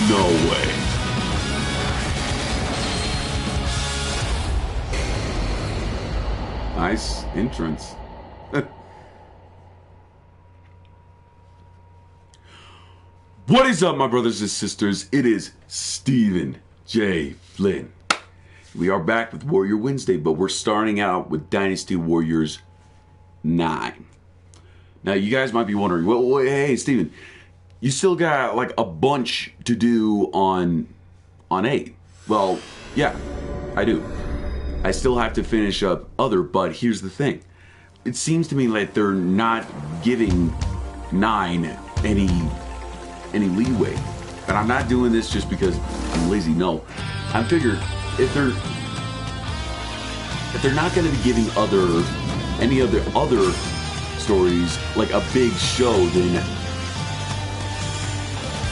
No way. Nice entrance. What is up, my brothers and sisters? It is Stephen J. Flynn. We are back with Warrior Wednesday, but we're starting out with Dynasty Warriors 9. Now, you guys might be wondering, well, hey, Stephen, you still got like a bunch to do on 8. Well, yeah, I do. I still have to finish up other, but here's the thing. It seems to me like they're not giving 9 any leeway. And I'm not doing this just because I'm lazy, no. I figured if they're not going to be giving any other stories like a big show, then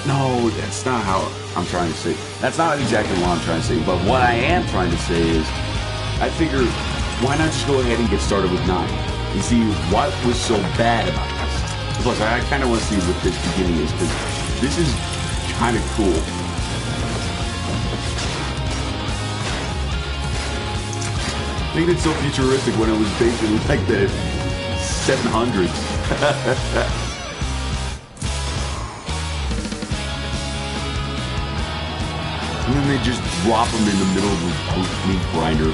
no, that's not how I'm trying to say. That's not exactly what I'm trying to say. But what I am trying to say is, I figure, why not just go ahead and get started with 9 and see what was so bad about this. Plus, I kind of want to see what this beginning is, because this is kind of cool. I think it's so futuristic when it was basically like the 700s. And then they just drop them in the middle of a meat grinder.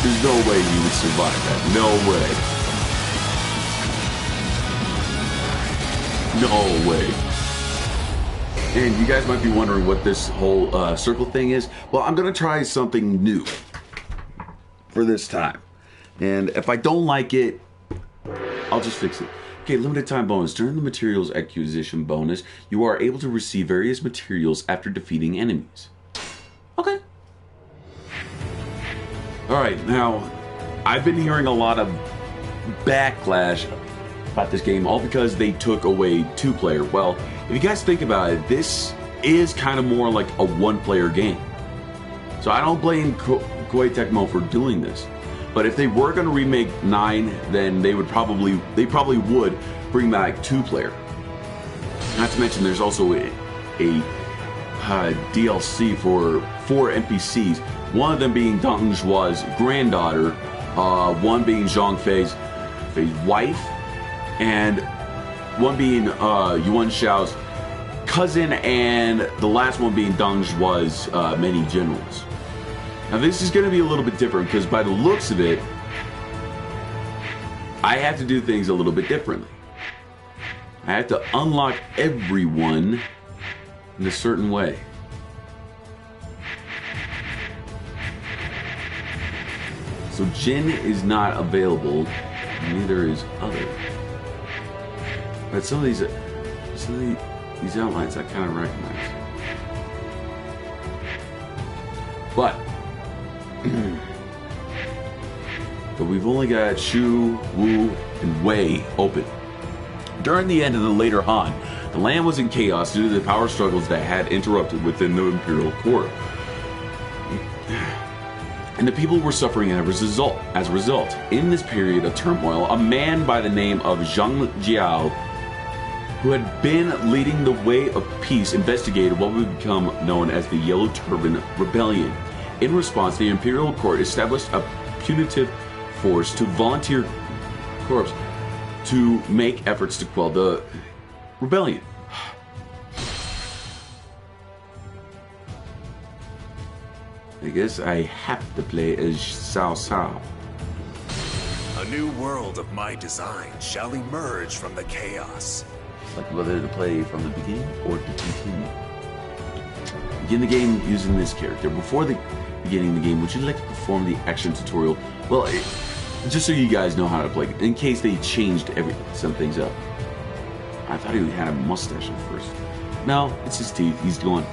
There's no way you would survive that. No way. No way. And you guys might be wondering what this whole circle thing is. Well, I'm going to try something new for this time. And if I don't like it, I'll just fix it. Okay, limited time bonus. During the materials acquisition bonus, you are able to receive various materials after defeating enemies. Okay. Alright, now, I've been hearing a lot of backlash about this game, all because they took away 2-player. Well, if you guys think about it, this is kind of more like a 1-player game. So I don't blame Koei Tecmo for doing this. But if they were going to remake 9, then they probably would bring back 2-player. Not to mention there's also a DLC for 4 NPCs. One of them being Deng Zhua's granddaughter, one being Zhang Fei's wife, and one being Yuan Shao's cousin, and the last one being Deng Zhua's many generals. Now this is going to be a little bit different because by the looks of it, I have to do things a little bit differently. I have to unlock everyone in a certain way. So Jin is not available, neither is other. But some of these outlines I kind of recognize. But we've only got Shu, Wu, and Wei open. During the end of the later Han, the land was in chaos due to the power struggles that had interrupted within the Imperial Court. And the people were suffering as a result. In this period of turmoil, a man by the name of Zhang Jiao, who had been leading the way of peace, investigated what would become known as the Yellow Turban Rebellion. In response, the Imperial Court established a punitive force to volunteer corps to make efforts to quell the rebellion. I guess I have to play as Cao Cao. A new world of my design shall emerge from the chaos. Like whether to play from the beginning or to continue. Begin the game using this character. Before beginning the game, would you like to perform the action tutorial? Well, just so you guys know how to play, in case they changed some things up. I thought he had a mustache at first. No, it's his teeth. He's going.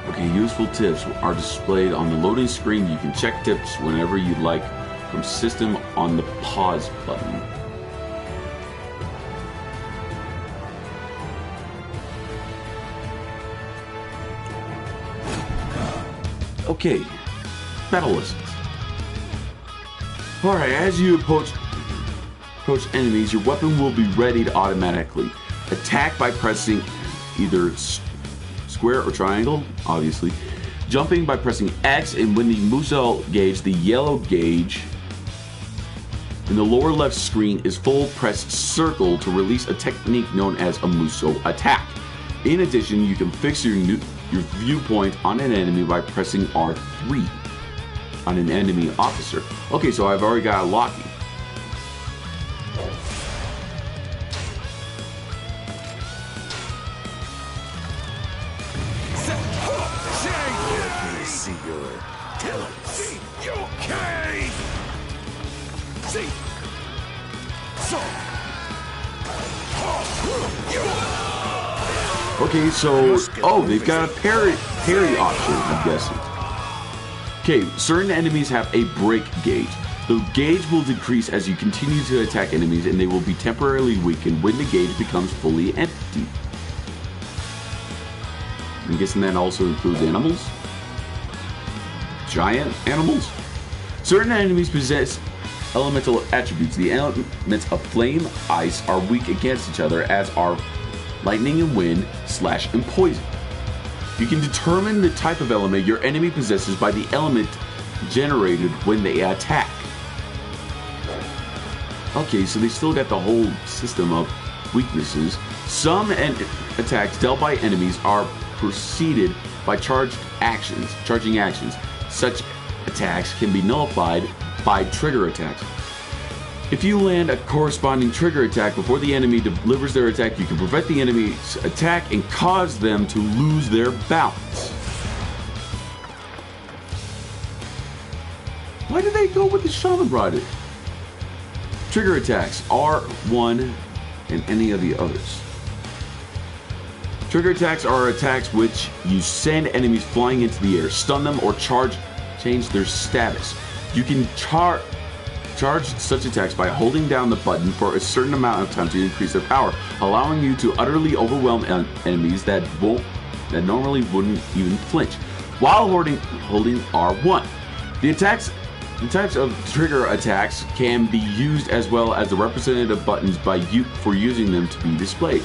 Okay, useful tips are displayed on the loading screen. You can check tips whenever you'd like from system on the pause button. Okay, battle lessons. Alright, as you approach enemies, your weapon will be readied automatically. Attack by pressing either square or triangle, obviously. Jumping by pressing X, and when the Musou gauge, the yellow gauge in the lower left screen is full, press circle to release a technique known as a Musou attack. In addition, you can fix your viewpoint on an enemy by pressing R3 on an enemy officer. Okay, so I've already got a Locky. Let me see your talents. Okay. See. Okay, so they've got a parry option, I'm guessing. Okay, certain enemies have a break gauge. The gauge will decrease as you continue to attack enemies, and they will be temporarily weakened when the gauge becomes fully empty. I'm guessing that also includes animals? Giant animals? Certain enemies possess elemental attributes. The elements of flame, ice are weak against each other, as are lightning and wind, slash and poison. You can determine the type of element your enemy possesses by the element generated when they attack. Okay, so they still got the whole system of weaknesses. Some attacks dealt by enemies are preceded by charging actions. Such attacks can be nullified by trigger attacks. If you land a corresponding trigger attack before the enemy delivers their attack, you can prevent the enemy's attack and cause them to lose their balance. Why did they go with the Shaman Rod? Trigger attacks, R1 and any of the others. Trigger attacks are attacks which you send enemies flying into the air, stun them, or change their status. You can charge such attacks by holding down the button for a certain amount of time to increase their power, allowing you to utterly overwhelm enemies that normally wouldn't even flinch, while holding R1. The types of trigger attacks can be used as well as the representative buttons for using them to be displayed.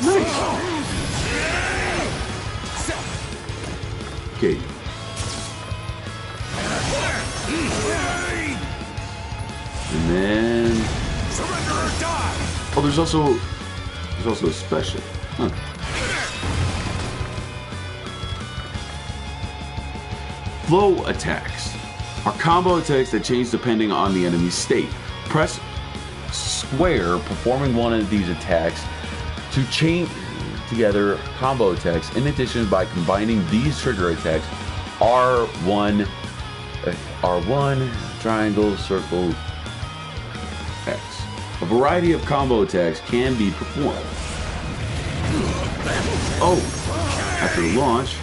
Nice. Okay. And then there's also a special. Huh. Flow attacks are combo attacks that change depending on the enemy's state. Press square performing one of these attacks to chain together combo attacks. In addition, by combining these trigger attacks, R1, triangle, circle, X. A variety of combo attacks can be performed. Oh, after launch.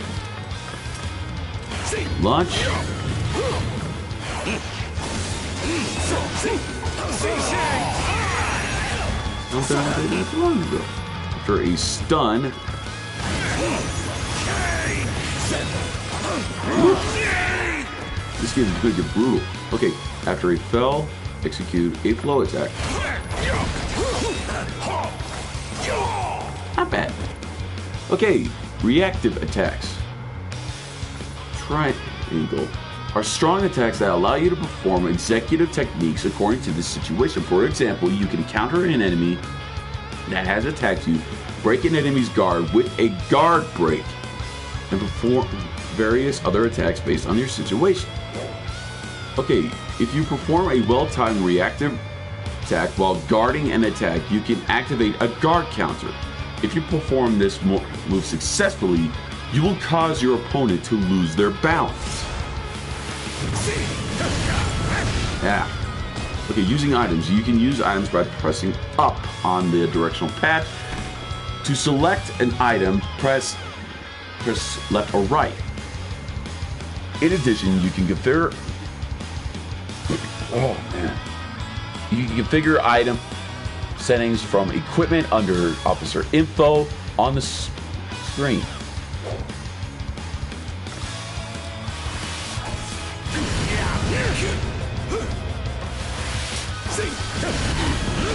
Something I did not long ago. After a stun. This game is going to get brutal. Okay, after a fell, execute a flow attack. Not bad. Okay, reactive attacks. Triangle are strong attacks that allow you to perform executive techniques according to the situation. For example, you can counter an enemy that has attacked you, break an enemy's guard with a guard break, and perform various other attacks based on your situation. Okay, if you perform a well-timed reactive attack while guarding an attack, you can activate a guard counter. If you perform this move successfully, you will cause your opponent to lose their balance. Yeah. Okay, using items. You can use items by pressing up on the directional pad. To select an item, press press left or right. In addition, you can configure. Oh man! You can configure item settings from equipment under officer info on the screen.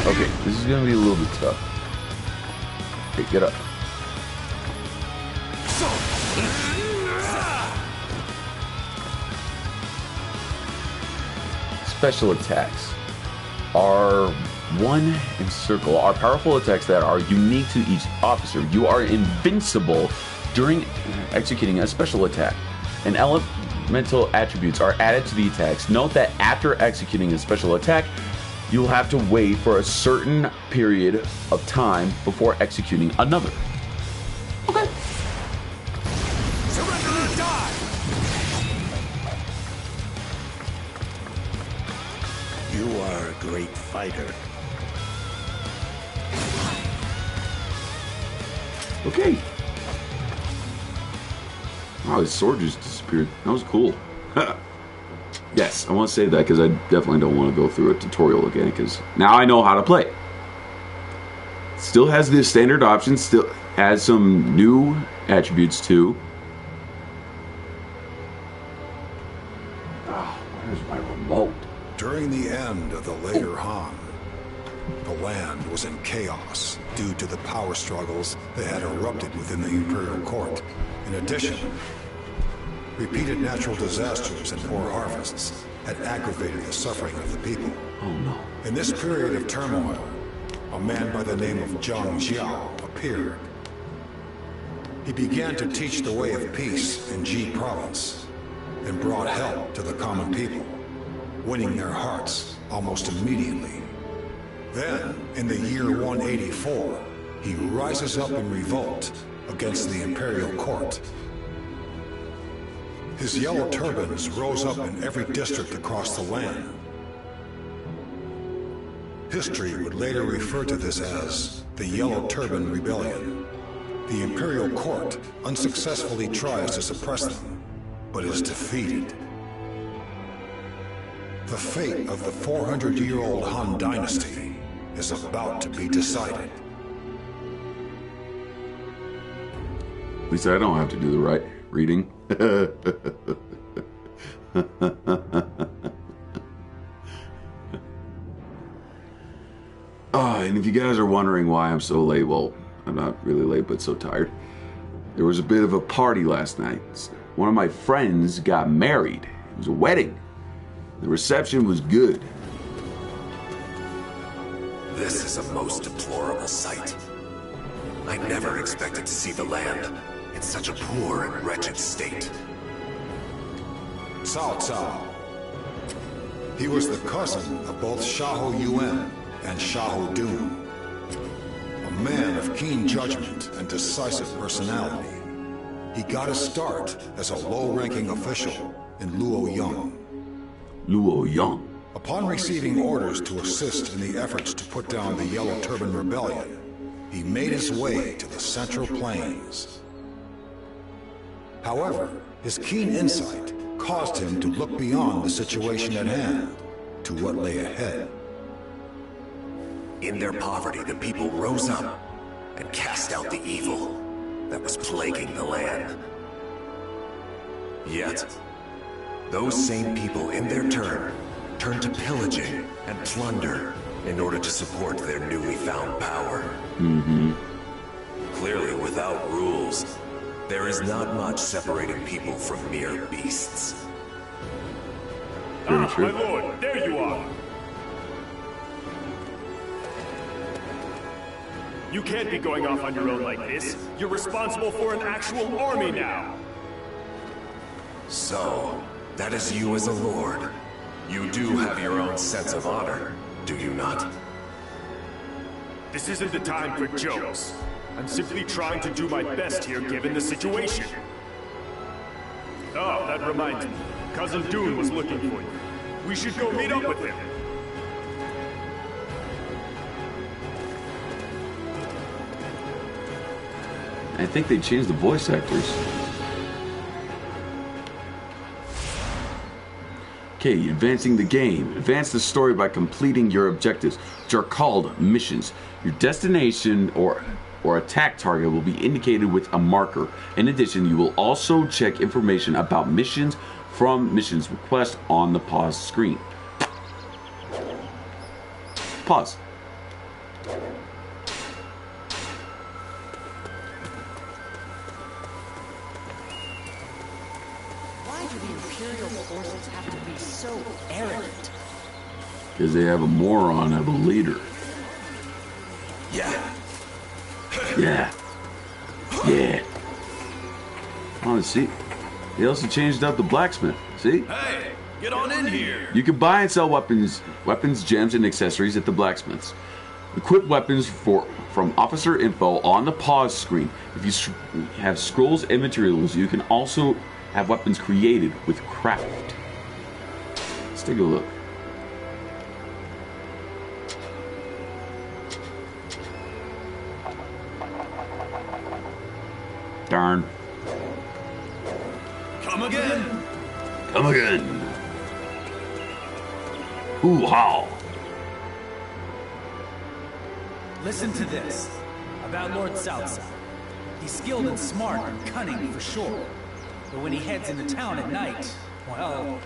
Okay, this is gonna be a little bit tough. Okay, get up. Special attacks are one and circle are powerful attacks that are unique to each officer. You are invincible during executing a special attack, and elemental attributes are added to the attacks. Note that after executing a special attack, you will have to wait for a certain period of time before executing another. Okay. Surrender or die! You are a great fighter. Okay. Wow, his sword just disappeared. That was cool. Yes, I want to say that because I definitely don't want to go through a tutorial again because now I know how to play. Still has the standard options, still has some new attributes too. Oh, where's my remote? During the end of the later Han, the land was in chaos due to the power struggles that had erupted within the Imperial Court. In addition, repeated natural disasters and poor harvests had aggravated the suffering of the people. Oh no. In this period of turmoil, a man by the name of Zhang Jiao appeared. He began to teach the way of peace in Ji province and brought help to the common people, winning their hearts almost immediately. Then, in the year 184, he rises up in revolt against the Imperial Court. His yellow turbans rose up in every district across the land. History would later refer to this as the Yellow Turban Rebellion. The Imperial Court unsuccessfully tries to suppress them, but is defeated. The fate of the 400-year-old Han Dynasty is about to be decided. At least I don't have to do the right reading. And if you guys are wondering why I'm so late, well, I'm not really late, but so tired. There was a bit of a party last night. One of my friends got married. It was a wedding. The reception was good. This is a most deplorable sight. I never expected to see the land in such a poor and wretched state. Cao Cao. He was the cousin of both Xiahou Yuan and Xiahou Dun. A man of keen judgment and decisive personality. He got his start as a low-ranking official in Luoyang. Luoyang. Upon receiving orders to assist in the efforts to put down the Yellow Turban Rebellion, he made his way to the Central Plains. However, his keen insight caused him to look beyond the situation at hand to what lay ahead. In their poverty, the people rose up and cast out the evil that was plaguing the land. Yet, those same people in their turn turned to pillaging and plunder in order to support their newly found power. Clearly, without rules, there is not much separating people from mere beasts. Very true. My lord, there you are! You can't be going off on your own like this. You're responsible for an actual army now! So, that is you as a lord. You do have your own sense of honor, do you not? This isn't the time for jokes. I'm simply trying to do my best here given the situation. Oh, that reminds me. Cousin Dune was looking for you. We should go meet up with him. I think they changed the voice actors. Okay, advancing the game. Advance the story by completing your objectives, which are called missions. Your destination or attack target will be indicated with a marker. In addition, you will also check information about missions from missions request on the pause screen. Pause. Why do the Imperial forces have to be so arrogant? Because they have a moron of a leader. Yeah. Yeah. Yeah. Oh, see? They also changed up the blacksmith. See? Hey, get on in here. You can buy and sell weapons, gems, and accessories at the blacksmiths. Equip weapons from officer info on the pause screen. If you have scrolls and materials, you can also have weapons created with craft. Let's take a look. Darn. Come again. Come again. Hoo-ha. Listen to this about Lord Southside. He's skilled and smart and cunning for sure. But when he heads into town at night, well...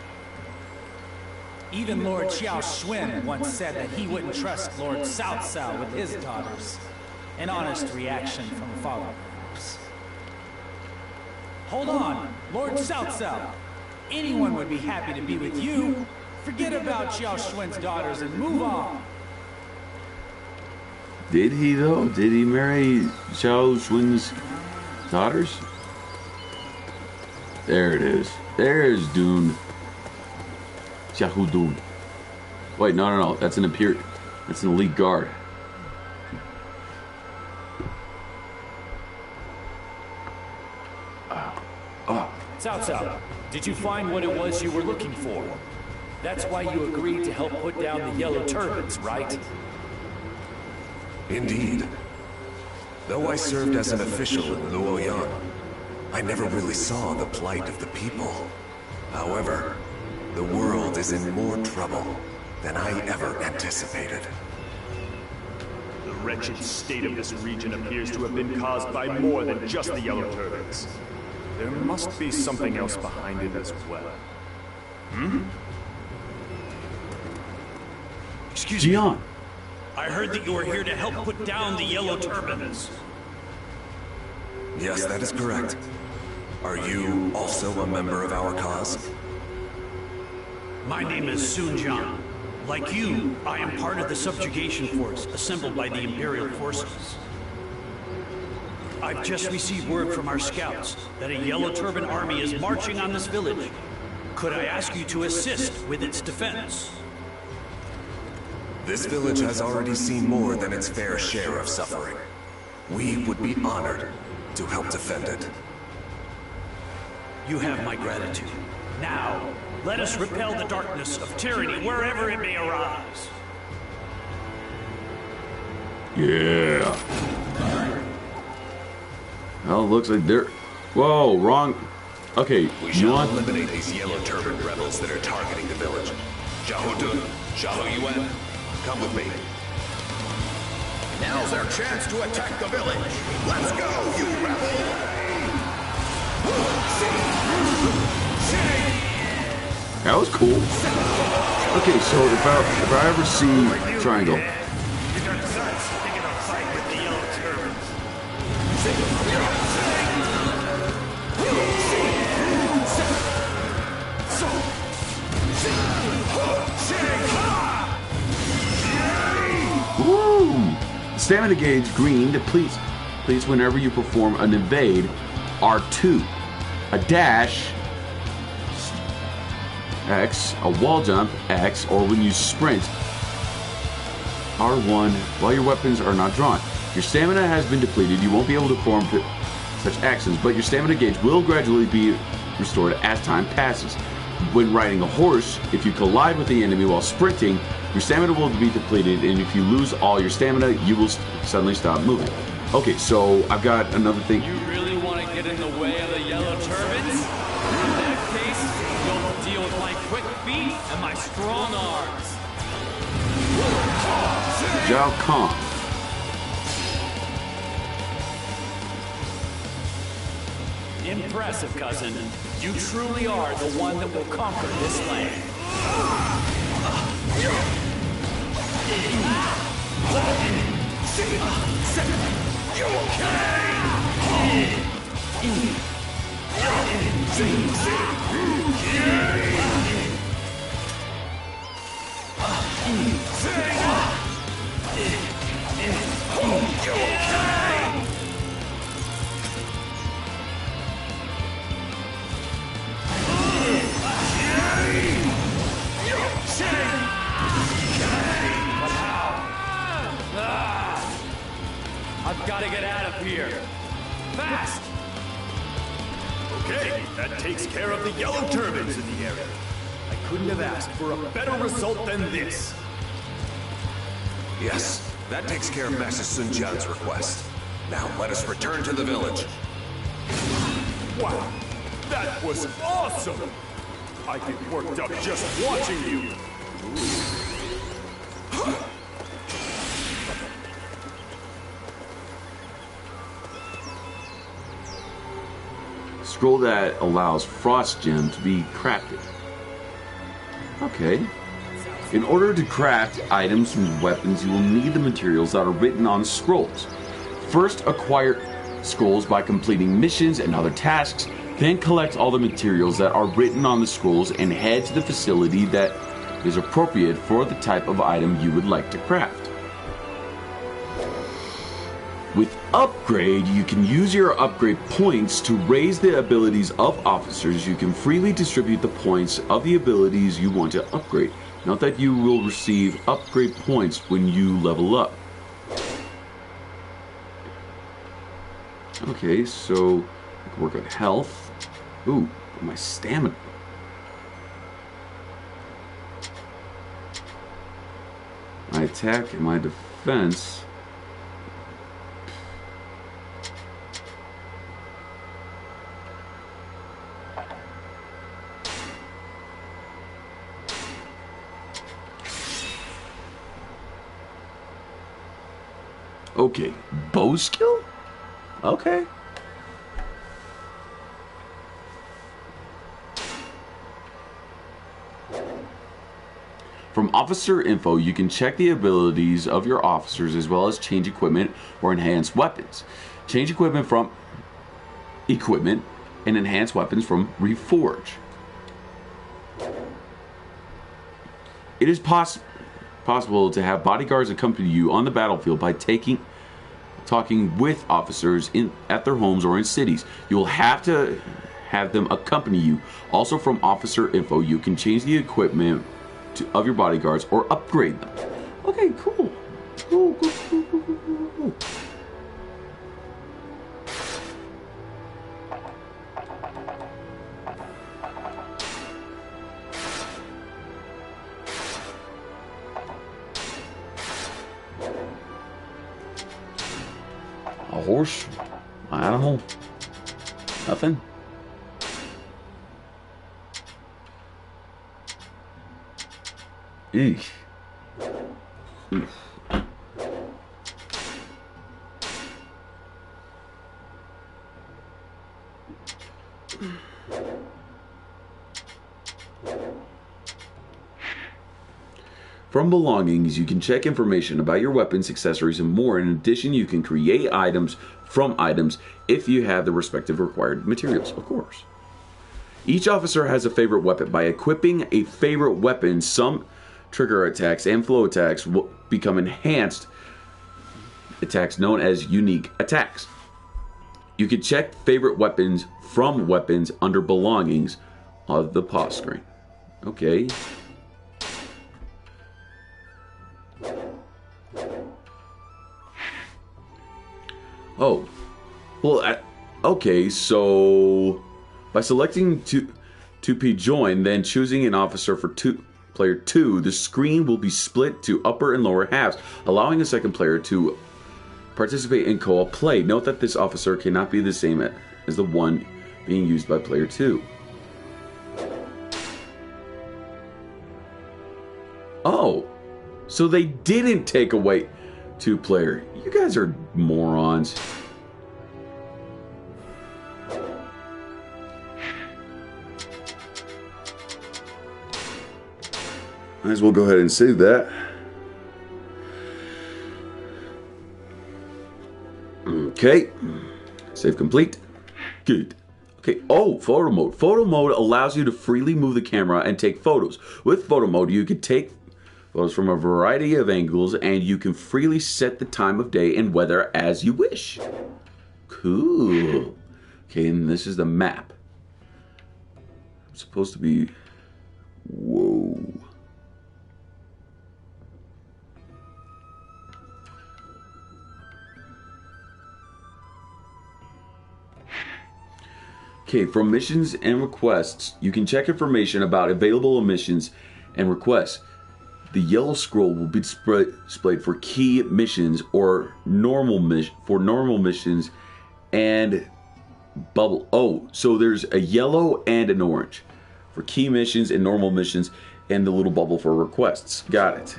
Even Lord Xiao Xuan once said that he wouldn't trust Lord Southside with his daughters. An honest reaction from a follower. Hold on, Lord Southside. Anyone would be happy to be with you. Forget about Xiao Xuan's daughters and move on. Did he though? Did he marry Xiao Xuan's daughters? There it is. There's Dune. Xiahou Dune. Wait, no. That's an Imperial. That's an elite guard. South, did you find what it was you were looking for? That's why you agreed to help put down the yellow turbans, right? Indeed. Though I served as an official in Luoyang, I never really saw the plight of the people. However, the world is in more trouble than I ever anticipated. The wretched state of this region appears to have been caused by more than just the yellow turbans. There must be something else behind it as well. Excuse me. Jian. I heard that you were here to help put down the yellow turbans. Yes, that is correct. Are you also a member of our cause? My name is Sun Jiang. Like you, I am part of the subjugation force assembled by the Imperial forces. I've just received word from our scouts that a yellow turban army is marching on this village. Could I ask you to assist with its defense? This village has already seen more than its fair share of suffering. We would be honored to help defend it. You have my gratitude. Now, let us repel the darkness of tyranny wherever it may arise. Yeah. Well, it looks like they're... Whoa, wrong... Okay, We you shall want... eliminate these yellow turban rebels that are targeting the village. Xiahou Dun, Xiahou Yuan, come with me. Now's our chance to attack the village. Let's go, you rebel! That was cool. Okay, so if I ever see Triangle... You got nuts picking a fight with the yellow turbans. Woo! Stamina gauge green depletes whenever you perform an evade R2, a dash X, a wall jump X, or when you sprint R1 while your weapons are not drawn. Your stamina has been depleted. You won't be able to perform such actions, but your stamina gauge will gradually be restored as time passes. When riding a horse, if you collide with the enemy while sprinting, your stamina will be depleted, and if you lose all your stamina, you will suddenly stop moving. Okay, so I've got another thing. You really want to get in the way of the yellow turbans? In that case, you'll deal with my quick feet and my strong arms. Zhao Kong. Impressive, cousin. You truly are the one that will conquer this land. I've got to get out of here. Fast! Okay, that takes care of the yellow turbans in the area. I couldn't have asked for a better result than this. Yes, that takes care of Master Sun Jian's request. Now let us return to the village. Wow, that was awesome! I get worked up just watching you. Scroll that allows Frost Gem to be crafted. Okay. In order to craft items from weapons, you will need the materials that are written on scrolls. First, acquire scrolls by completing missions and other tasks. Then collect all the materials that are written on the scrolls and head to the facility that is appropriate for the type of item you would like to craft. With Upgrade, you can use your upgrade points to raise the abilities of officers. You can freely distribute the points of the abilities you want to upgrade. Note that you will receive upgrade points when you level up. Okay, so I can work on health. Ooh, my stamina. My attack and my defense. Okay, bow skill? Okay. From officer info, you can check the abilities of your officers as well as change equipment or enhance weapons. Change equipment from equipment and enhance weapons from Reforge. It is possible to have bodyguards accompany you on the battlefield by talking with officers at their homes or in cities. You will have to have them accompany you. Also, from officer info, you can change the equipment of your bodyguards or upgrade them. Okay, cool. Cool. A horse? An animal? Nothing? Eesh. Oof. From belongings, you can check information about your weapons, accessories, and more. In addition, you can create items from items if you have the respective required materials, of course. Each officer has a favorite weapon. By equipping a favorite weapon, some trigger attacks and flow attacks will become enhanced attacks known as unique attacks. You can check favorite weapons from weapons under belongings of the pause screen. Okay. Oh, well, okay, so by selecting 2P join, then choosing an officer for player 2, the screen will be split to upper and lower halves, allowing a second player to participate in co-op play. Note that this officer cannot be the same as the one being used by player 2. Oh, so they didn't take away 2-player. You guys are morons. Might as well go ahead and save that. Okay. Save complete. Good. Okay, oh, photo mode. Photo mode allows you to freely move the camera and take photos. With photo mode, you can take photos from a variety of angles, and you can freely set the time of day and weather as you wish. Cool. Okay, and this is the map. It's supposed to be... Whoa. Okay, from missions and requests, you can check information about available missions and requests. The yellow scroll will be displayed for key missions or normal missions and bubble. Oh, so there's a yellow and an orange for key missions and normal missions, and the little bubble for requests. Got it.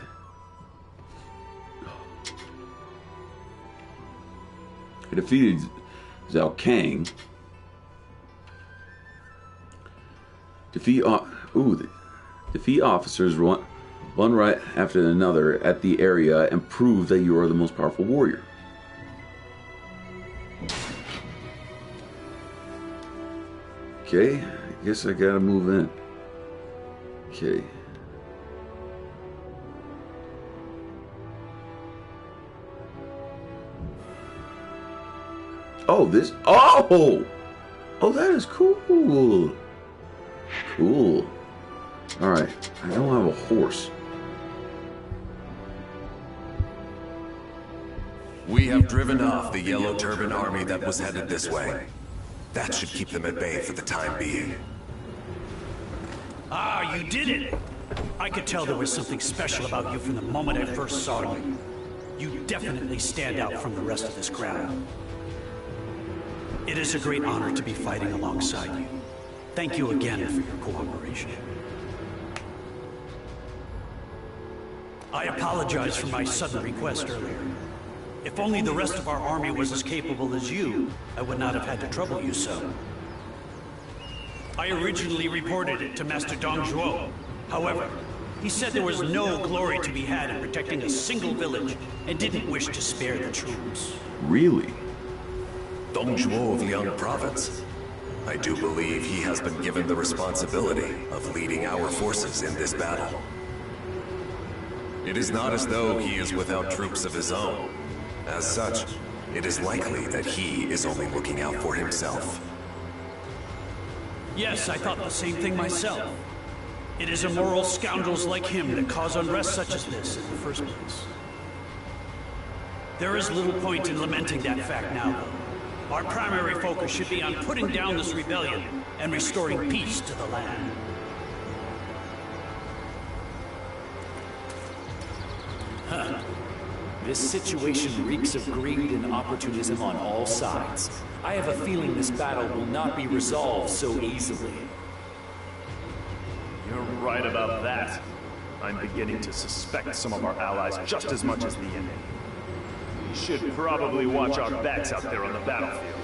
I defeated Zhao Kang. Defeat officers one right after another at the area and prove that you are the most powerful warrior. Okay, I guess I gotta move in. Okay. Oh, this. Oh! Oh, that is cool. Cool. Alright, I don't have a horse. We have driven off the Yellow Turban army that was headed this way. That should keep them at bay for the time being. Ah, you did it! I could tell there was something special about you from the moment I first saw you. You definitely stand out from the rest of this crowd. It is a great honor to be fighting alongside you. Thank you again for your cooperation. I apologize for my sudden request earlier. If only the rest of our army was as capable as you, I would not have had to trouble you so. I originally reported it to Master Dong Zhuo. However, he said there was no glory to be had in protecting a single village and didn't wish to spare the troops. Really? Dong Zhuo of Liang Province. I do believe he has been given the responsibility of leading our forces in this battle. It is not as though he is without troops of his own. As such, it is likely that he is only looking out for himself. Yes, I thought the same thing myself. It is immoral scoundrels like him that cause unrest such as this in the first place. There is little point in lamenting that fact now, though. Our primary focus should be on putting down this rebellion and restoring peace to the land. Huh. This situation reeks of greed and opportunism on all sides. I have a feeling this battle will not be resolved so easily. You're right about that. I'm beginning to suspect some of our allies just as much as the enemy. We should probably watch our backs out there on the battlefield.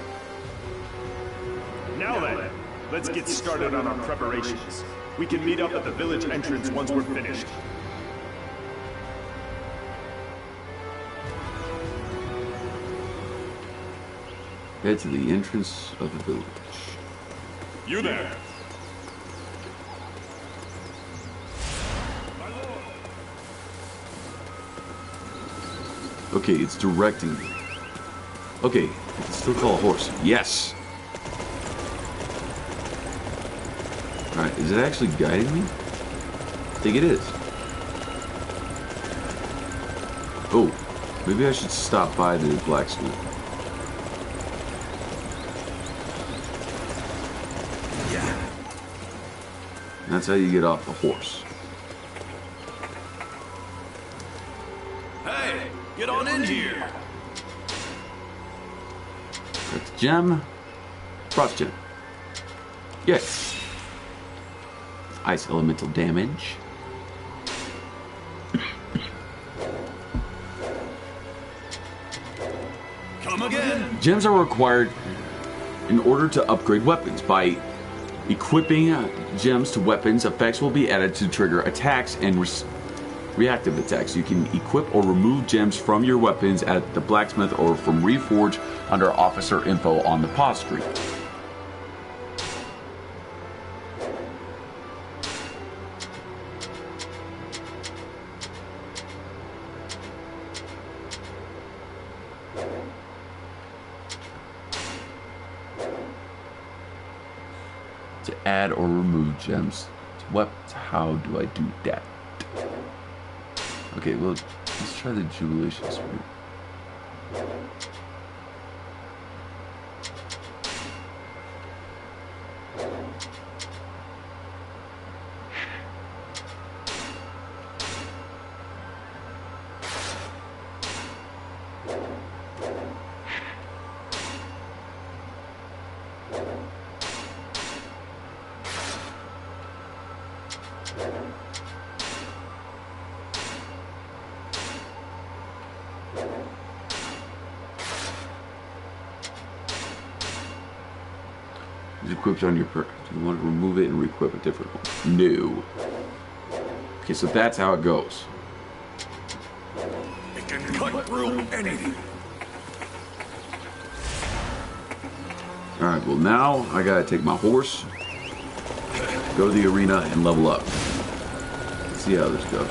Now then, let's get started on our preparations. We can meet up at the village entrance once we're finished. Head to the entrance of the village. You there! Okay, it's directing me. Okay, I can still call a horse. Yes! Alright, is it actually guiding me? I think it is. Oh, maybe I should stop by the blacksmith. Yeah. That's how you get off the horse. Hey, get on in here! That's gem. Frost gem. Yes. Ice elemental damage. Come again. Gems are required in order to upgrade weapons. By equipping gems to weapons, effects will be added to trigger attacks and reactive attacks. You can equip or remove gems from your weapons at the blacksmith or from Reforge under officer info on the pause screen. To add or remove gems to weapons. How do I do that? Okay, well, let's try the jubilation screen. It's equipped on your Do you want to remove it and re-equip a different one? No. Okay, so that's how it goes. It can cut through anything. Alright, well now I gotta take my horse, go to the arena, and level up. Let's see how this goes.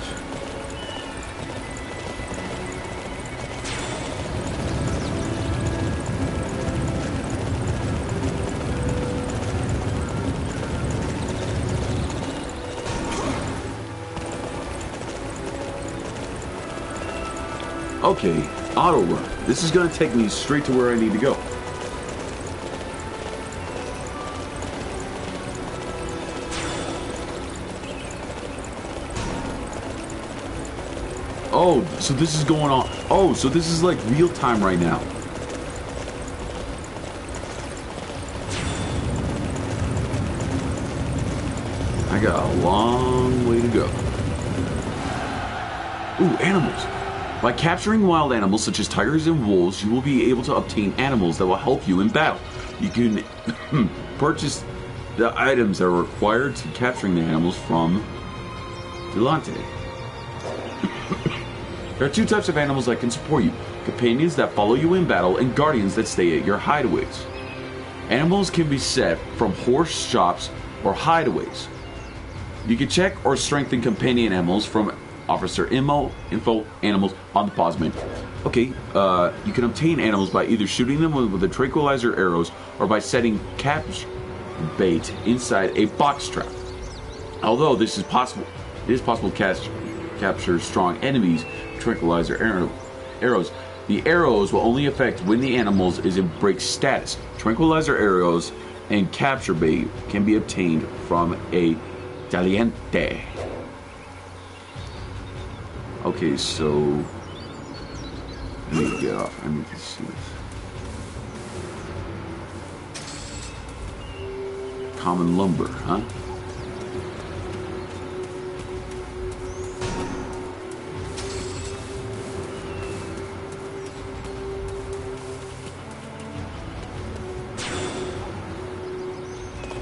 Okay, auto run. This is gonna take me straight to where I need to go. Oh, so this is going on. Oh, so this is like real time right now. I got a long way to go. Ooh, animals. By capturing wild animals such as tigers and wolves, you will be able to obtain animals that will help you in battle. You can purchase the items that are required to capturing the animals from Delante. There are two types of animals that can support you: companions that follow you in battle and guardians that stay at your hideaways. Animals can be set from horse shops or hideaways. You can check or strengthen companion animals from Officer info animals on the pause menu. Okay, you can obtain animals by either shooting them with the tranquilizer arrows or by setting capture bait inside a box trap. Although this is possible, it is possible to capture strong enemies with tranquilizer arrows. The arrows will only affect when the animals is in break status. Tranquilizer arrows and capture bait can be obtained from a Daliente. Okay, so I need to get off. I need to see this. Common lumber, huh?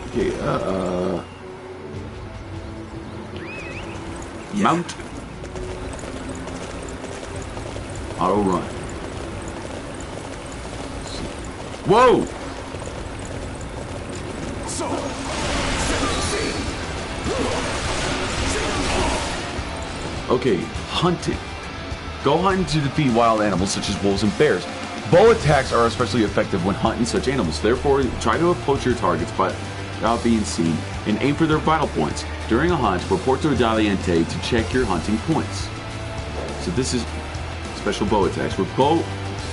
Okay, mount. Auto run. Whoa! Okay, hunting. Go hunting to defeat wild animals such as wolves and bears. Bow attacks are especially effective when hunting such animals. Therefore, try to approach your targets without being seen and aim for their vital points. During a hunt, report to a Daliente to check your hunting points. So this is special bow attacks. With bow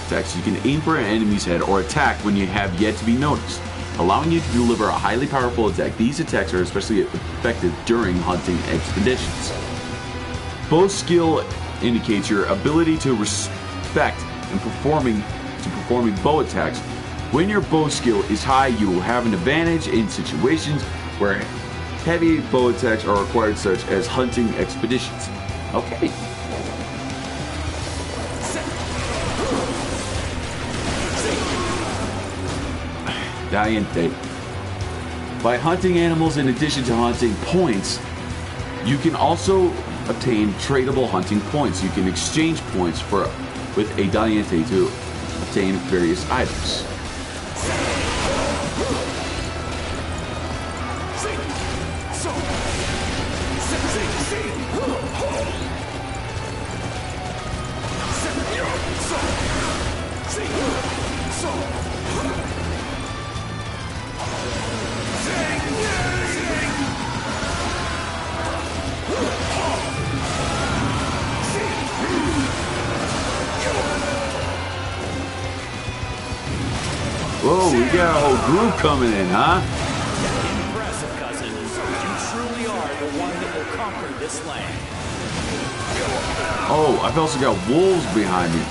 attacks, you can aim for an enemy's head or attack when you have yet to be noticed, allowing you to deliver a highly powerful attack. These attacks are especially effective during hunting expeditions. Bow skill indicates your ability to respect and performing bow attacks. When your bow skill is high, you will have an advantage in situations where heavy bow attacks are required, such as hunting expeditions. Okay. Valiente. By hunting animals in addition to hunting points, you can also obtain tradable hunting points. You can exchange points with a Valiente to obtain various items. Whoa, we got a whole group coming in, huh? Impressive, cousin. You truly are the one that will conquer this land. Oh, I've also got wolves behind me.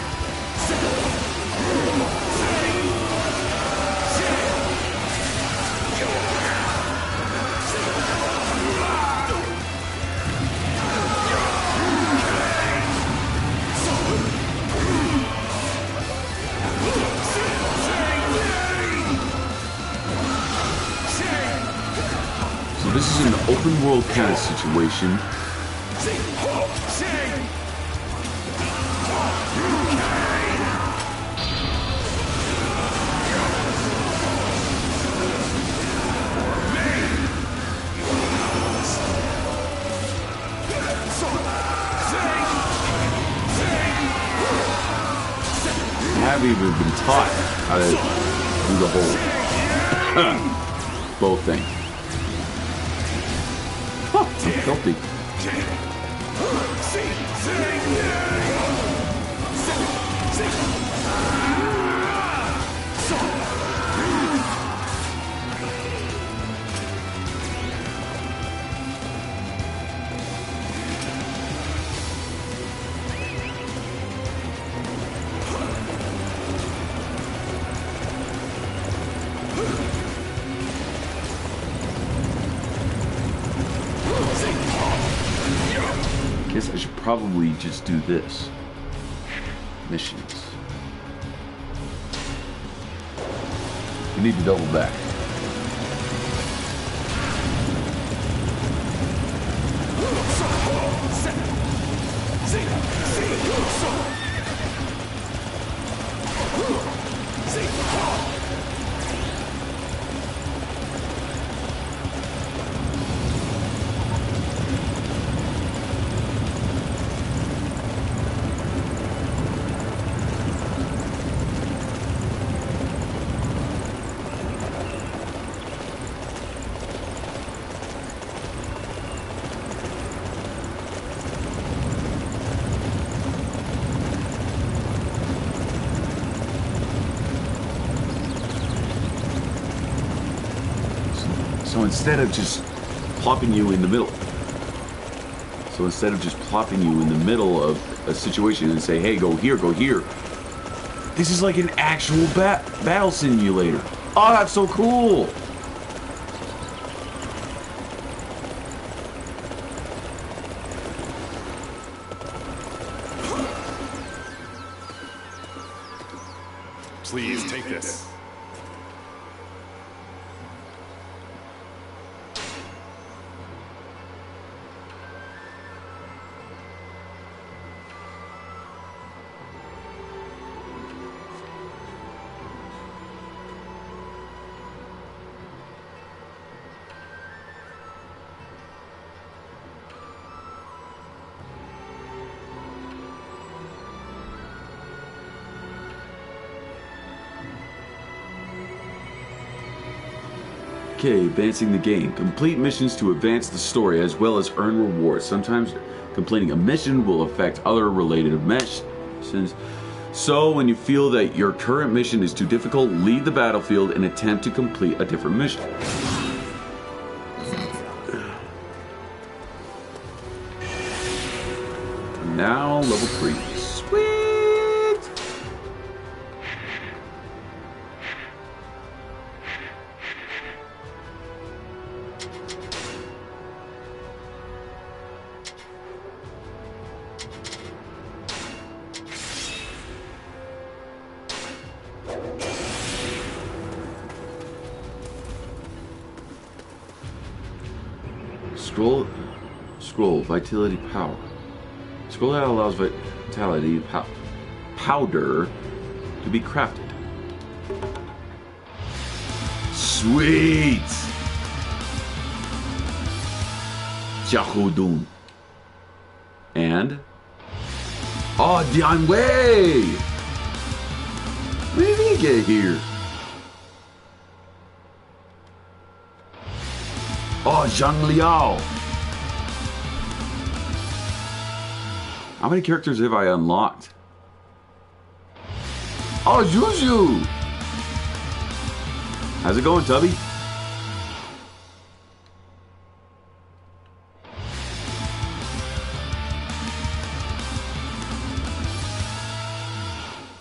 This is an open world kind of situation. I haven't even been taught how to do the whole bow thing. I'm filthy. Guess I should probably just do this. Missions. You need to double back. So instead of just plopping you in the middle, of a situation and say, hey, go here, this is like an actual battle simulator. Oh, that's so cool. Please take this. Okay, advancing the game. Complete missions to advance the story as well as earn rewards. Sometimes completing a mission will affect other related missions. So when you feel that your current mission is too difficult, leave the battlefield and attempt to complete a different mission. Now, level 3. Sweet! Scroll vitality power. Scroll that allows vitality powder to be crafted. Sweet. Jahodun. And Dian Wei. When did he get here? Zhang Liao. How many characters have I unlocked? Zuzu. How's it going, Tubby?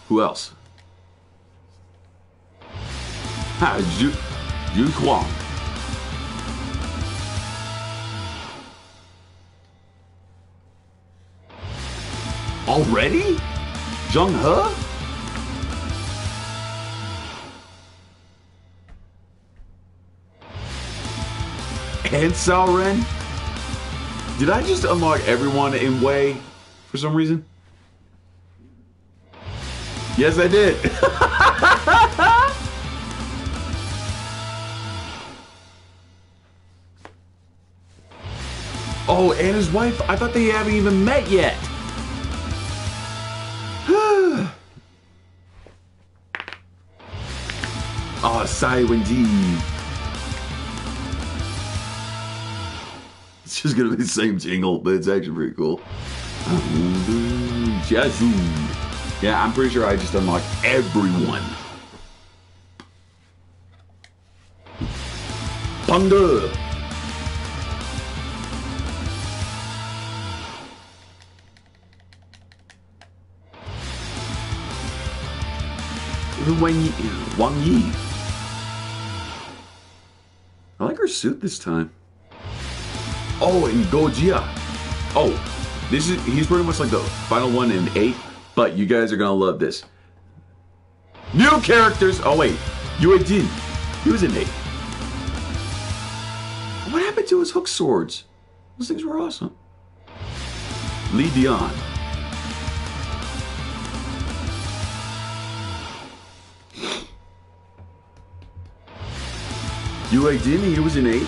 Who else? Yu Huang. Already? Zheng He? And Sao Ren? Did I just unlock everyone in Wei for some reason? Yes, I did. Oh, and his wife? I thought they haven't even met yet. Oh, Sai Wenji. It's just gonna be the same jingle, but it's actually pretty cool. Yeah, I'm pretty sure I just unlocked everyone. Panda. Even Wang Yi. I like her suit this time. Oh, and Gojia. Oh, he's pretty much like the final one in 8, but you guys are gonna love this. New characters. Oh wait, Yue Jin. He was in 8. What happened to his hook swords? Those things were awesome. Li Dian. Yue Jin, he was in 8.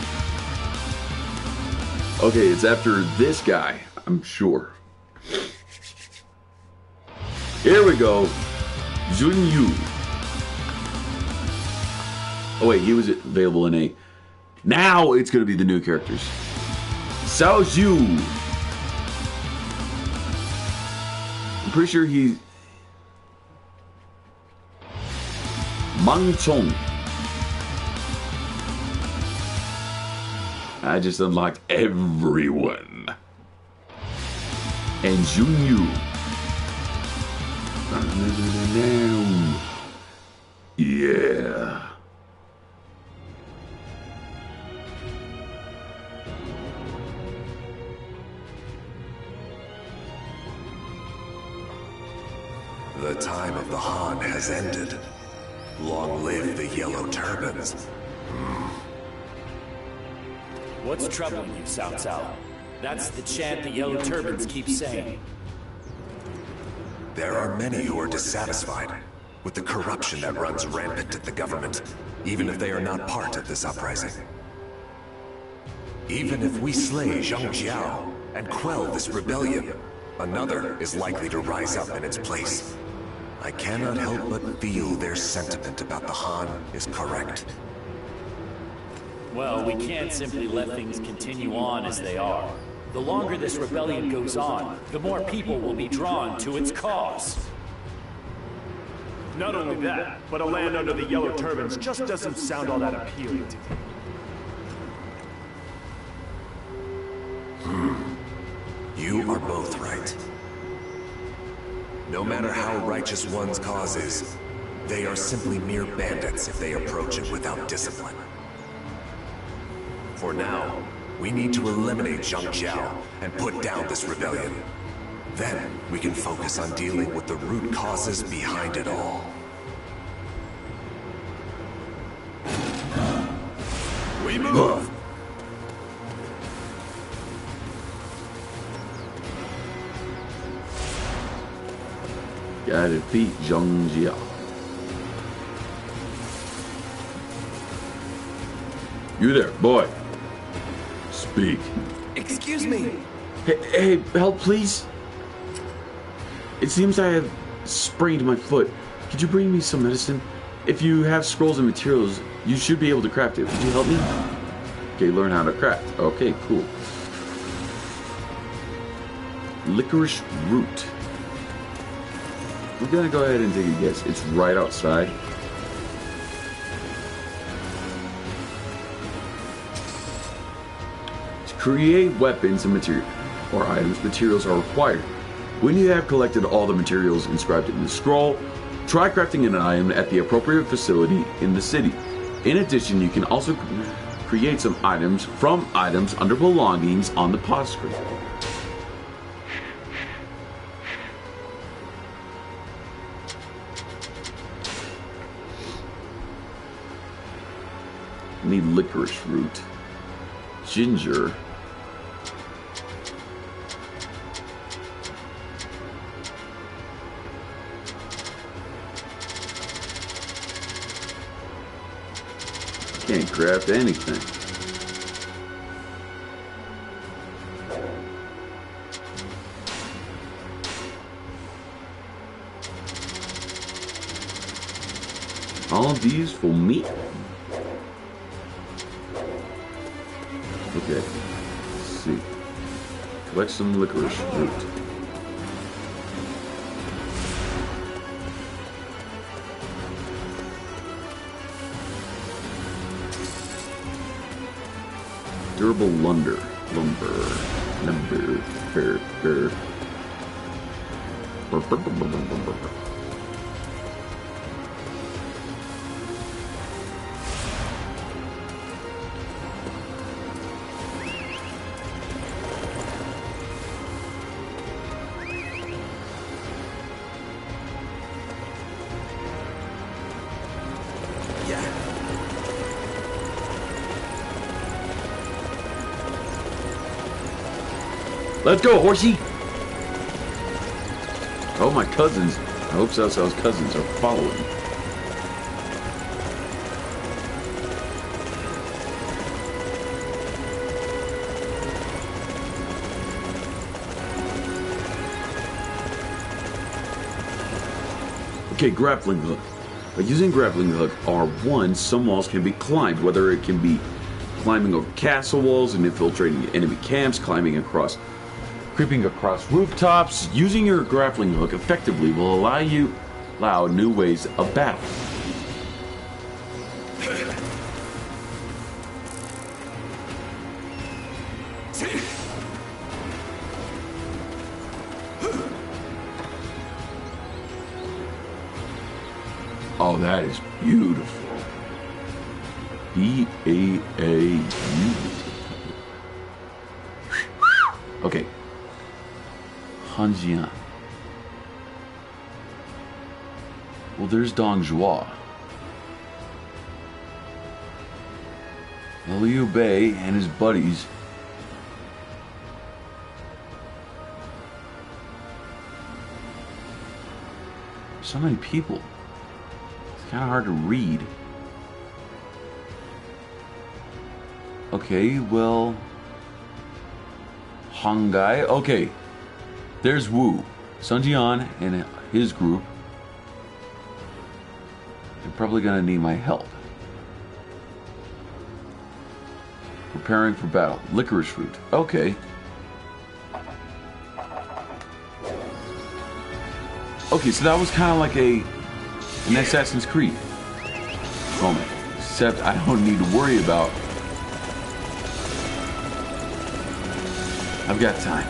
Okay, it's after this guy, I'm sure. Here we go. Jun Yu. Oh wait, he was available in 8. Now it's gonna be the new characters. Sao Zhu. I'm pretty sure he... Mang Chong. I just unlocked everyone. And Jun Yu. Yeah. The time of the Han has ended. Long live the Yellow Turbans. What's troubling you, Cao Cao? That's the chant the Yellow Turbans keep saying. There are many who are dissatisfied with the corruption that runs rampant at the government, even if they are not part of this uprising. Even if we slay Zhang Jiao and quell this rebellion, another is likely to rise up in its place. I cannot help but feel their sentiment about the Han is correct. Well, we can't simply let things continue on as they are. The longer this rebellion goes on, the more people will be drawn to its cause. Not only that, but a land under the Yellow Turbans just doesn't sound all that appealing to me. You are both right. No matter how righteous one's cause is, they are simply mere bandits if they approach it without discipline. For now, we need to eliminate Zhang Jiao and put down this rebellion. Then, we can focus on dealing with the root causes behind it all. We move! Gotta defeat Zhang Jia. You there, boy. Speak. Excuse me. Hey, help, please. It seems I have sprained my foot. Could you bring me some medicine? If you have scrolls and materials, you should be able to craft it. Would you help me? Okay, learn how to craft. Okay, cool. Licorice root. We're gonna go ahead and take a guess. It's right outside. To create weapons and material or items, materials are required. When you have collected all the materials inscribed in the scroll, try crafting an item at the appropriate facility in the city. In addition, you can also create some items from items under belongings on the pause screen. Need licorice root, ginger, can't craft anything. All of these for me. Okay, let's see. Collect some licorice root. Durable lumber. Let's go, horsey! Oh, my cousins. I hope Salsal's cousins are following. Okay, grappling hook. By using grappling hook R1, some walls can be climbed, whether it can be climbing over castle walls and infiltrating enemy camps, creeping across rooftops. Using your grappling hook effectively will allow new ways of battle. Oh, that is beautiful. B-A-A-U. Okay. Hanjian. Well, there's Dong Zhuo. Liu Bei and his buddies. So many people. It's kind of hard to read. Okay, well... Hangai. Okay. There's Wu. Sun Jian and his group. They're probably gonna need my help. Preparing for battle. Licorice root. Okay. Okay, so that was kind of like an Assassin's Creed moment. Except I don't need to worry about... I've got time.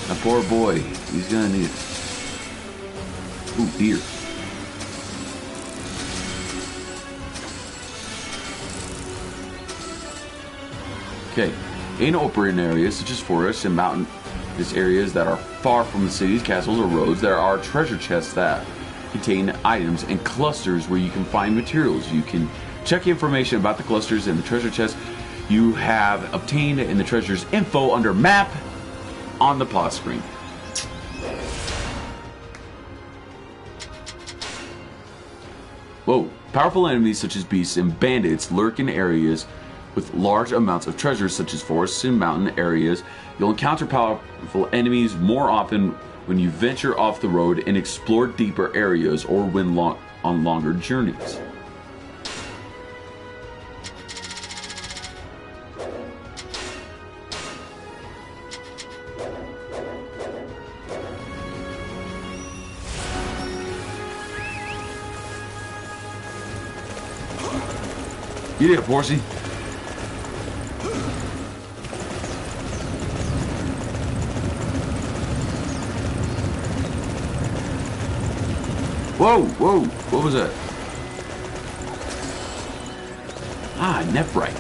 My poor boy, he's gonna need it. Ooh, deer. Okay, in open areas such as forests and mountainous areas that are far from the cities, castles, or roads, there are treasure chests that contain items and clusters where you can find materials. You can check information about the clusters and the treasure chest you have obtained in the treasure's info under map on the pause screen. Whoa. Powerful enemies such as beasts and bandits lurk in areas with large amounts of treasures such as forests and mountain areas. You'll encounter powerful enemies more often when you venture off the road and explore deeper areas or when on longer journeys. Get it, horsey. Whoa, whoa, what was that? Ah, Nephrite.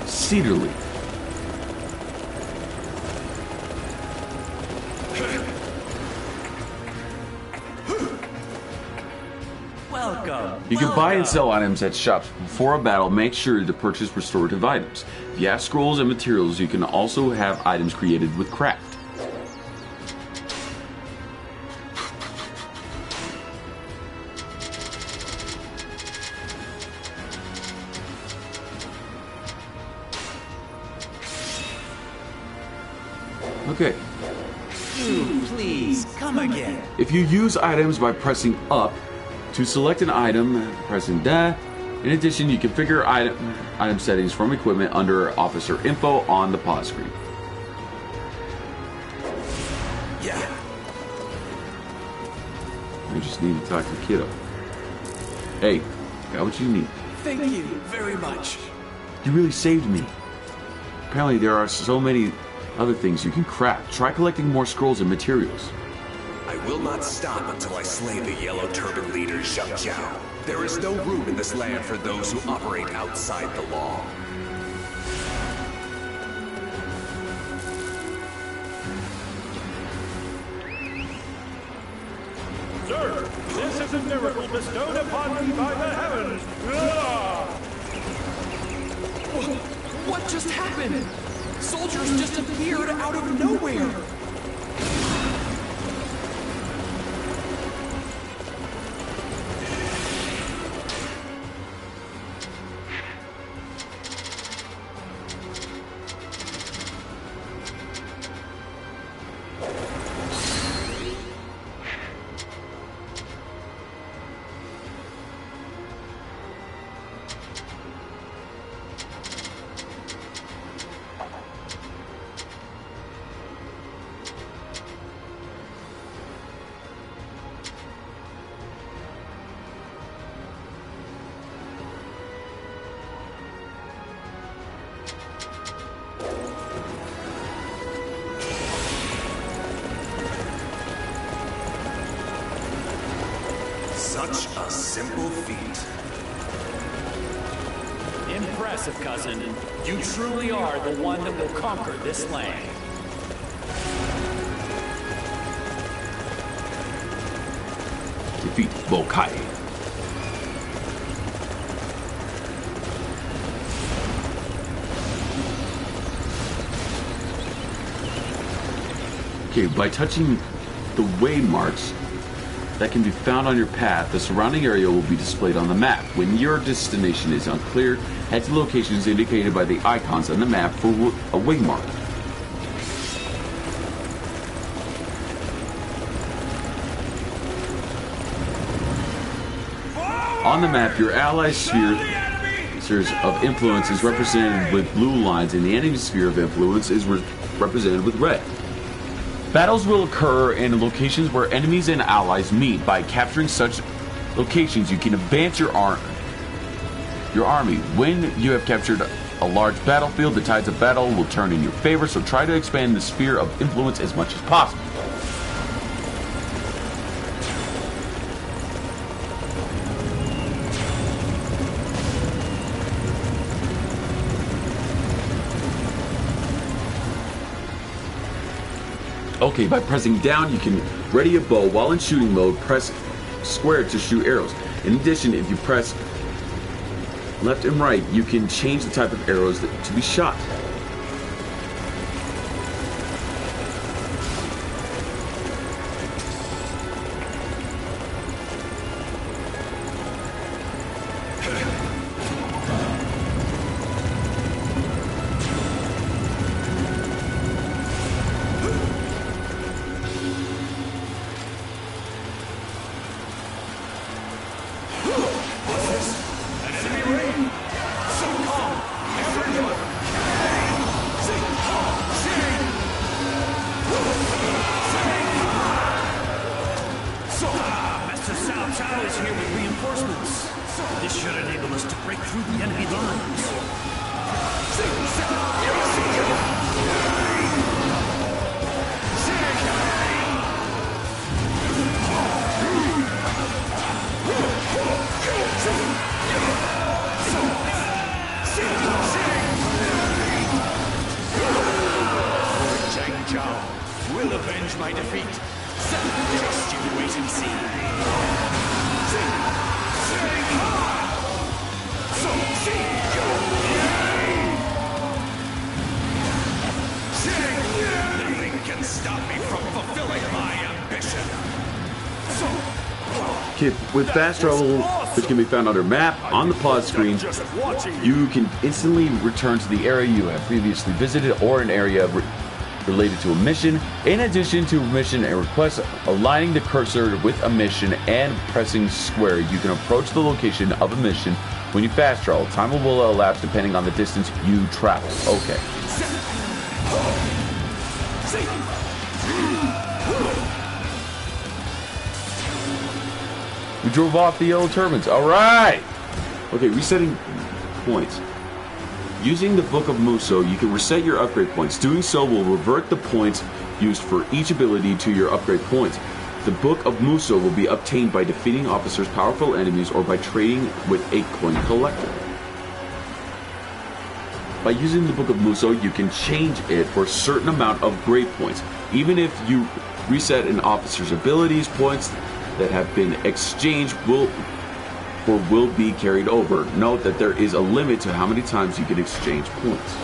Cedar leaf. You can buy and sell items at shops. Before a battle, make sure to purchase restorative items. If you have scrolls and materials, you can also have items created with craft. Okay. Please, come again. If you use items by pressing up, to select an item, pressing da. In addition, you configure item settings from equipment under Officer Info on the pause screen. Yeah. I just need to talk to Kiddo. Hey, got what you need. Thank you very much. You really saved me. Apparently there are so many other things you can craft. Try collecting more scrolls and materials. I will not stop until I slay the Yellow Turban leader, Zhang Jiao. There is no room in this land for those who operate outside the law. Sir, this is a miracle bestowed upon me by the heavens. What just happened? Soldiers just appeared out of nowhere. Such a simple feat. Impressive, cousin. You truly are the one that will conquer this land. Defeat Bokai. Okay, by touching the waymarks that can be found on your path, the surrounding area will be displayed on the map. When your destination is unclear, head to locations indicated by the icons on the map for a waymark. On the map, your allies' spheres of influence is represented with blue lines, and the enemy's sphere of influence is represented with red. Battles will occur in locations where enemies and allies meet. By capturing such locations, you can advance your army. When you have captured a large battlefield, the tides of battle will turn in your favor, so try to expand the sphere of influence as much as possible. Okay, by pressing down, you can ready a bow. While in shooting mode, press square to shoot arrows. In addition, if you press left and right, you can change the type of arrows to be shot. Will avenge my defeat. Just you wait and see. Nothing can stop me from fulfilling my ambition. Okay, with fast travel, which can be found under map on the pause screen, you can instantly return to the area you have previously visited or an area related to a mission. In addition to mission and request, aligning the cursor with a mission and pressing square, you can approach the location of a mission when you fast travel. Time will elapse depending on the distance you travel. Okay. We drove off the yellow turbines. All right. Okay, resetting points. Using the Book of Muso, you can reset your upgrade points. Doing so will revert the points used for each ability to your upgrade points. The Book of Muso will be obtained by defeating officers' powerful enemies or by trading with a coin collector. By using the Book of Muso, you can change it for a certain amount of grade points. Even if you reset an officer's abilities, points that have been exchanged will be carried over. Note that there is a limit to how many times you can exchange points.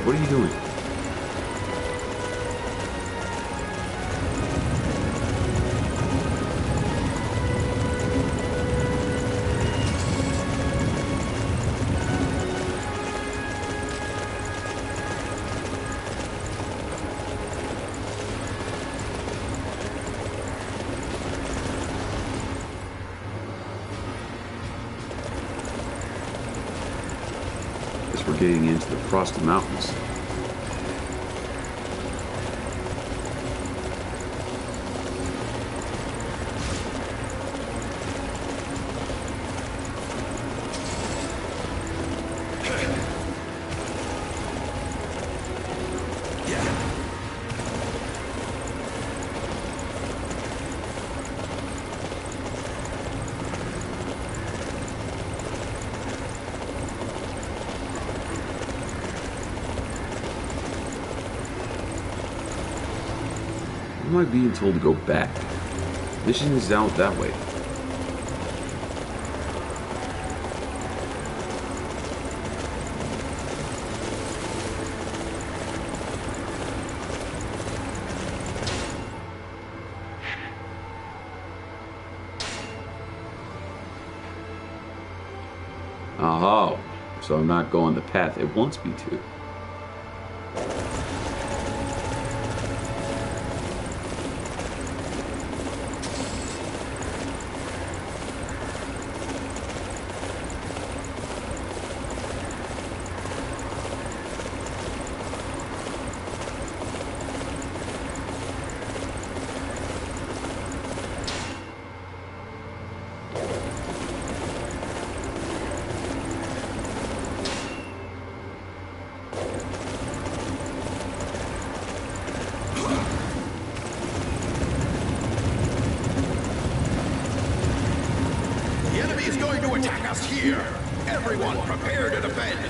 What are you doing? Guess we're getting into the Frosty Mountains. Why am I being told to go back? Mission is out that way. Oh, so I'm not going the path it wants me to.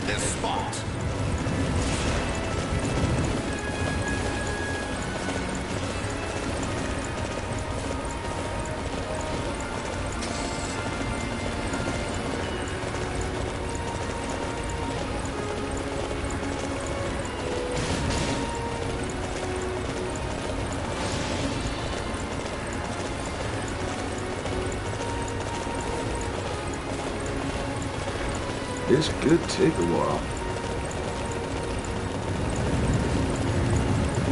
this spot. This could take a while.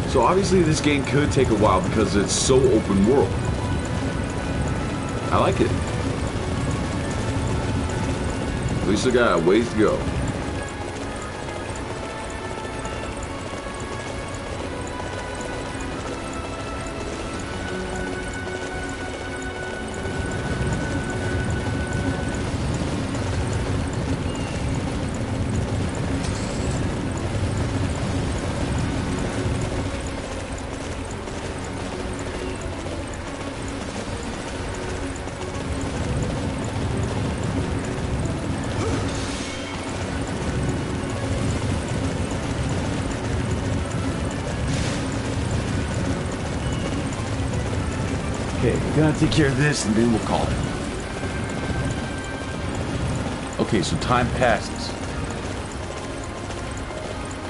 So obviously this game could take a while because it's so open world. I like it. We still got a ways to go. Okay, we're gonna take care of this and then we'll call it. Okay, so time passes.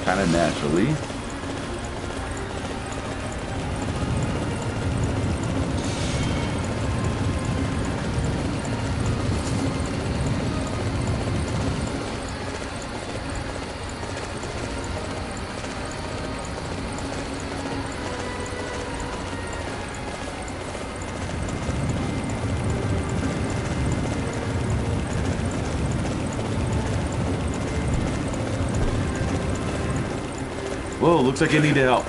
Kind of naturally. Whoa, looks like I need help.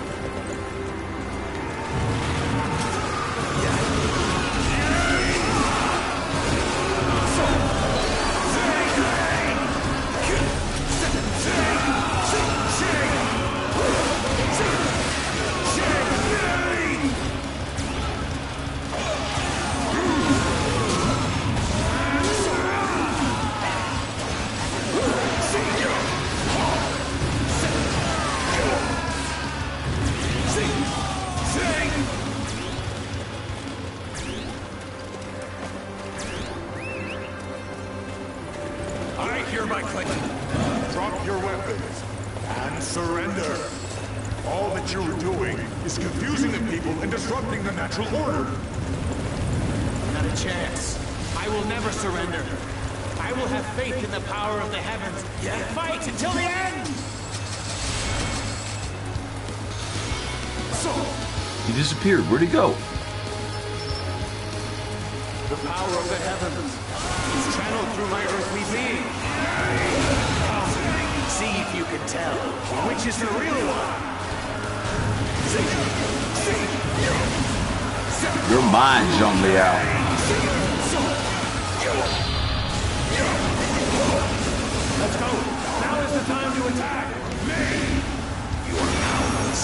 Drop your weapons and surrender. All that you're doing is confusing the people and disrupting the natural order. Not a chance. I will never surrender. I will have faith in the power of the heavens and fight until the end! He disappeared. Where'd he go? The power of the heavens is channeled through my earthly being. See if you can tell which is the real one. Your mind, Zhang Liao. Let's go. Now is the time to attack. You are powerless.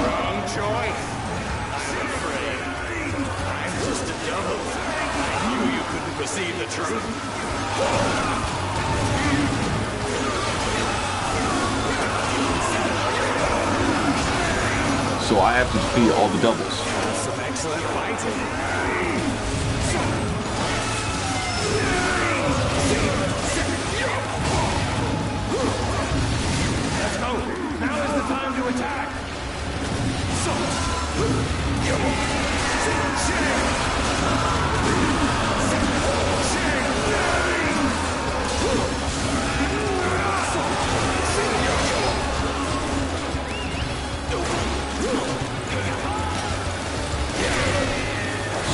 Wrong choice. I'm afraid. I'm just a devil. I knew you couldn't perceive the truth. So I have to defeat all the doubles. Some excellent fighting. Let's go. Now is the time to attack.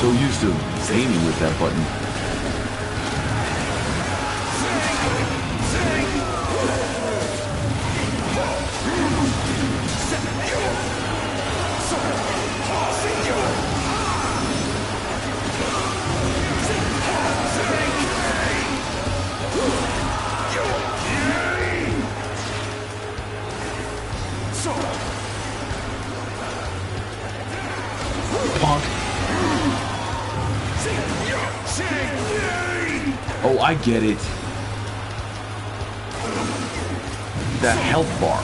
So used to aiming with that button. Punk. Oh, I get it. That health bar.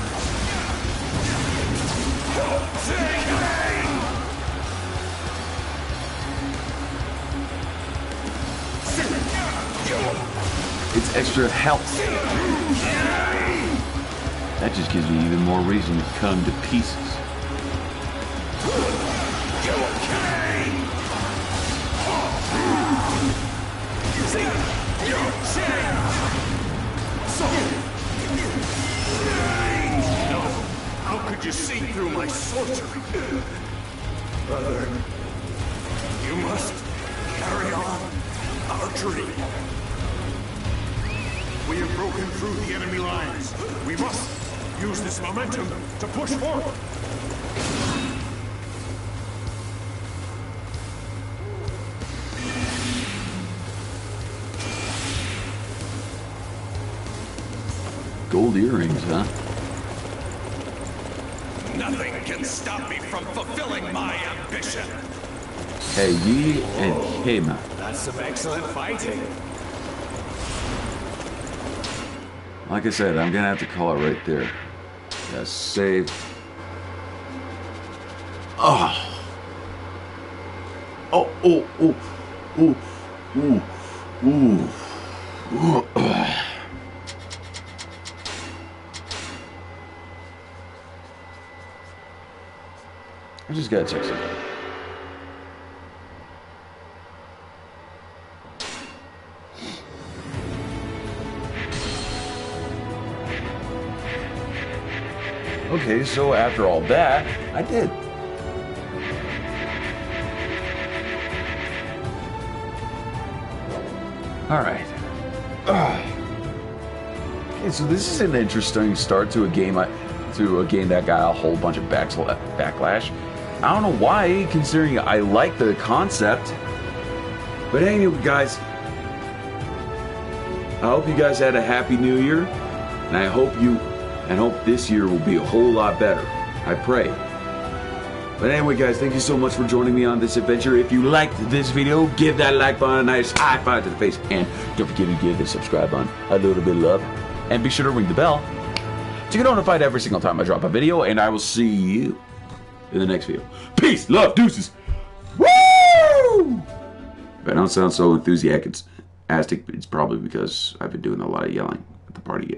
It's extra health. That just gives me even more reason to come to pieces. No, how could you see through my sorcery? Brother, you must carry on our dream. We have broken through the enemy lines. We must use this momentum to push forward. Gold earrings, huh? Nothing can stop me from fulfilling my ambition. Hey, Yi and Kema. That's some excellent fighting. Like I said, I'm gonna have to call it right there. Yeah, save. Oh. Oh, oh, oh, oh, ooh, ooh, ooh. I just gotta check something. Okay, so after all that, I did. All right. Okay, so this is an interesting start to a game. That got a whole bunch of backlash. I don't know why, considering I like the concept. But anyway, guys, I hope you guys had a happy New Year, and I hope this year will be a whole lot better. I pray. But anyway, guys, thank you so much for joining me on this adventure. If you liked this video, give that like button a nice high five to the face, and don't forget to give the subscribe button a little bit of love, and be sure to ring the bell to get notified every single time I drop a video. And I will see you in the next video. Peace, love, deuces. Woo! If I don't sound so enthusiastic, it's probably because I've been doing a lot of yelling at the party.